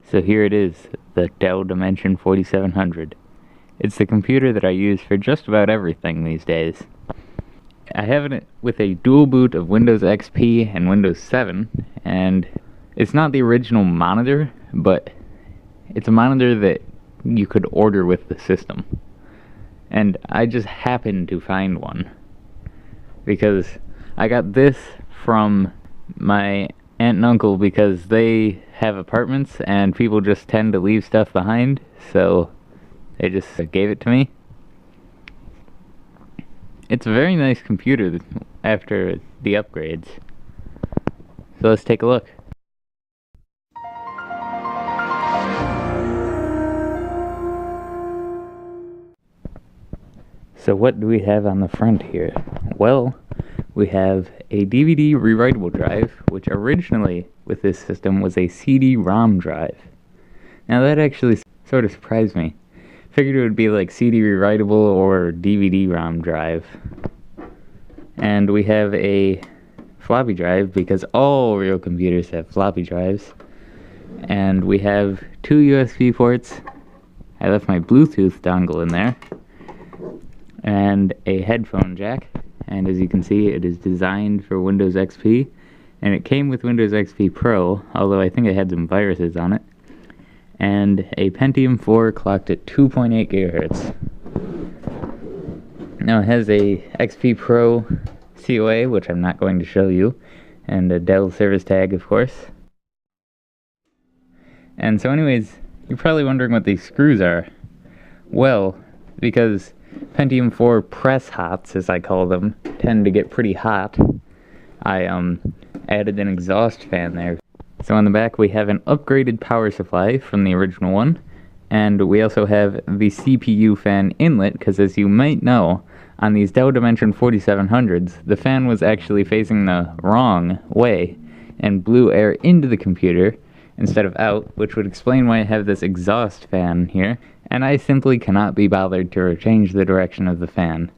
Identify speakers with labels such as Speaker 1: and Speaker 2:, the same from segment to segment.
Speaker 1: So here it is, the Dell Dimension 4700. It's the computer that I use for just about everything these days. I have it with a dual boot of Windows XP and Windows 7, and it's not the original monitor, but it's a monitor that you could order with the system. And I just happened to find one, because I got this from my aunt and uncle because they have apartments and people just tend to leave stuff behind, so they just gave it to me. It's a very nice computer after the upgrades. So let's take a look. So what do we have on the front here? Well, we have a DVD rewritable drive, which originally with this system was a CD-ROM drive. Now that actually sort of surprised me. Figured it would be like CD rewritable or DVD-ROM drive. And we have a floppy drive because all real computers have floppy drives. And we have two USB ports. I left my Bluetooth dongle in there. And a headphone jack. And as you can see, it is designed for Windows XP. And it came with Windows XP Pro, although I think it had some viruses on it. And a Pentium 4 clocked at 2.8 gigahertz. Now it has a XP Pro COA, which I'm not going to show you, and a Dell service tag, of course. And so anyways, you're probably wondering what these screws are. Well, because Pentium 4 press hots, as I call them, tend to get pretty hot, I added an exhaust fan there. So on the back we have an upgraded power supply from the original one, and we also have the CPU fan inlet, because as you might know, on these Dell Dimension 4700s, the fan was actually facing the wrong way and blew air into the computer instead of out, which would explain why I have this exhaust fan here, and I simply cannot be bothered to change the direction of the fan.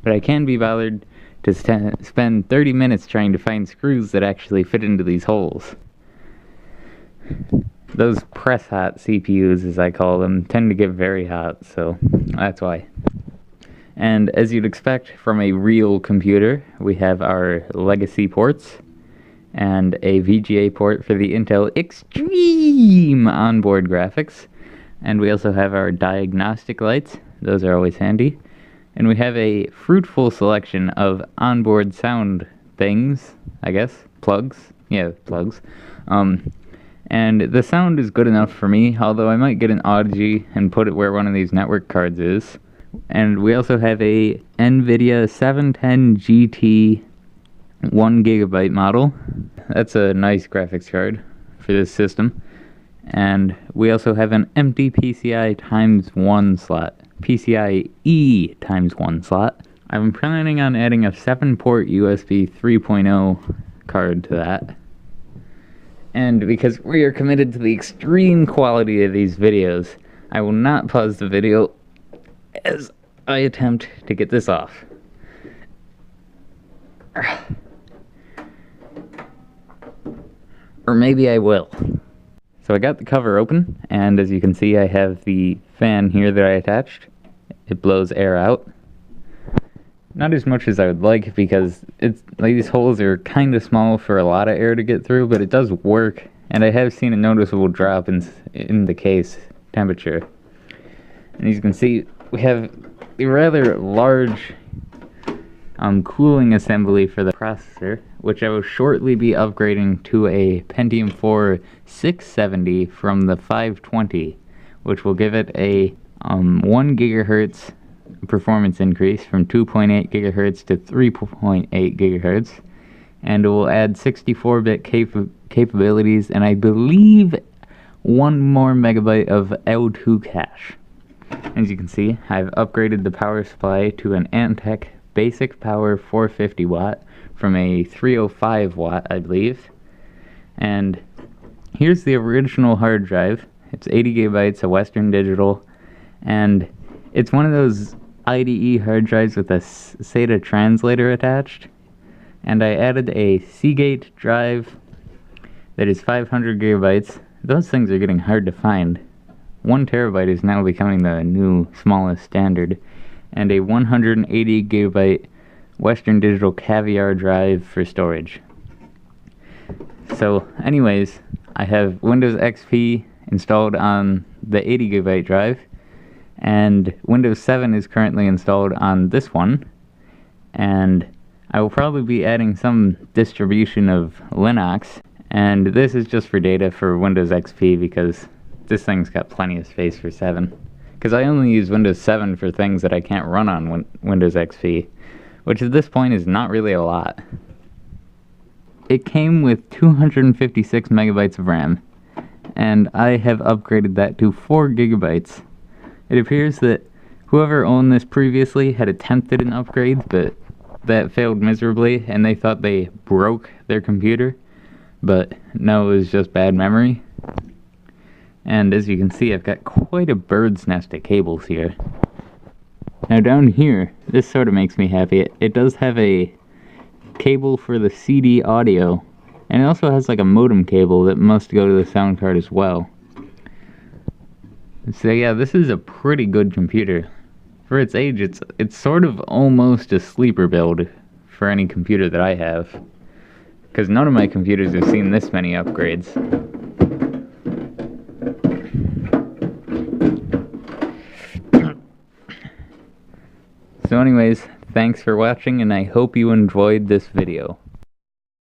Speaker 1: But I can be bothered to spend 30 minutes trying to find screws that actually fit into these holes. Those press hot CPUs, as I call them, tend to get very hot, so that's why. And as you'd expect from a real computer, we have our legacy ports and a VGA port for the Intel Extreme onboard graphics. And we also have our diagnostic lights. Those are always handy. And we have a fruitful selection of onboard sound things, I guess. Plugs. Yeah, plugs. And the sound is good enough for me, although I might get an Audigy and put it where one of these network cards is. And we also have a NVIDIA 710 GT 1GB model. That's a nice graphics card for this system. And we also have an empty PCIe x1 slot. PCIe x1 slot. I'm planning on adding a 7-port USB 3.0 card to that. And because we are committed to the extreme quality of these videos, I will not pause the video as I attempt to get this off. Or maybe I will. So I got the cover open, and as you can see I have the fan here that I attached. It blows air out. Not as much as I would like, because it's like these holes are kind of small for a lot of air to get through, but it does work, and I have seen a noticeable drop in the case temperature. And as you can see, we have a rather large cooling assembly for the processor, which I will shortly be upgrading to a Pentium 4 670 from the 520, which will give it a 1 gigahertz performance increase from 2.8 gigahertz to 3.8 gigahertz, and it will add 64-bit capabilities, and I believe 1 more megabyte of L2 cache. As you can see, I've upgraded the power supply to an Antec basic power 450 watt from a 305 watt, I believe. And here's the original hard drive. It's 80 gigabytes of Western Digital, and it's one of those IDE hard drives with a SATA translator attached. And I added a Seagate drive that is 500 gigabytes, those things are getting hard to find. 1 terabyte is now becoming the new smallest standard, and a 180 gigabyte Western Digital Caviar drive for storage. So anyways, I have Windows XP installed on the 80 gigabyte drive, and Windows 7 is currently installed on this one, and I will probably be adding some distribution of lin-ucks, and this is just for data for Windows XP because this thing's got plenty of space for 7. Because I only use Windows 7 for things that I can't run on Windows XP, which at this point is not really a lot. It came with 256 megabytes of RAM, and I have upgraded that to 4 gigabytes. It appears that whoever owned this previously had attempted an upgrade, but that failed miserably, and they thought they broke their computer, but no, it was just bad memory. And as you can see, I've got quite a bird's nest of cables here. Now down here, this sort of makes me happy. It does have a cable for the CD audio, and it also has like a modem cable that must go to the sound card as well. So yeah, this is a pretty good computer. For its age, it's sort of almost a sleeper build for any computer that I have, because none of my computers have seen this many upgrades. So anyways, thanks for watching, and I hope you enjoyed this video.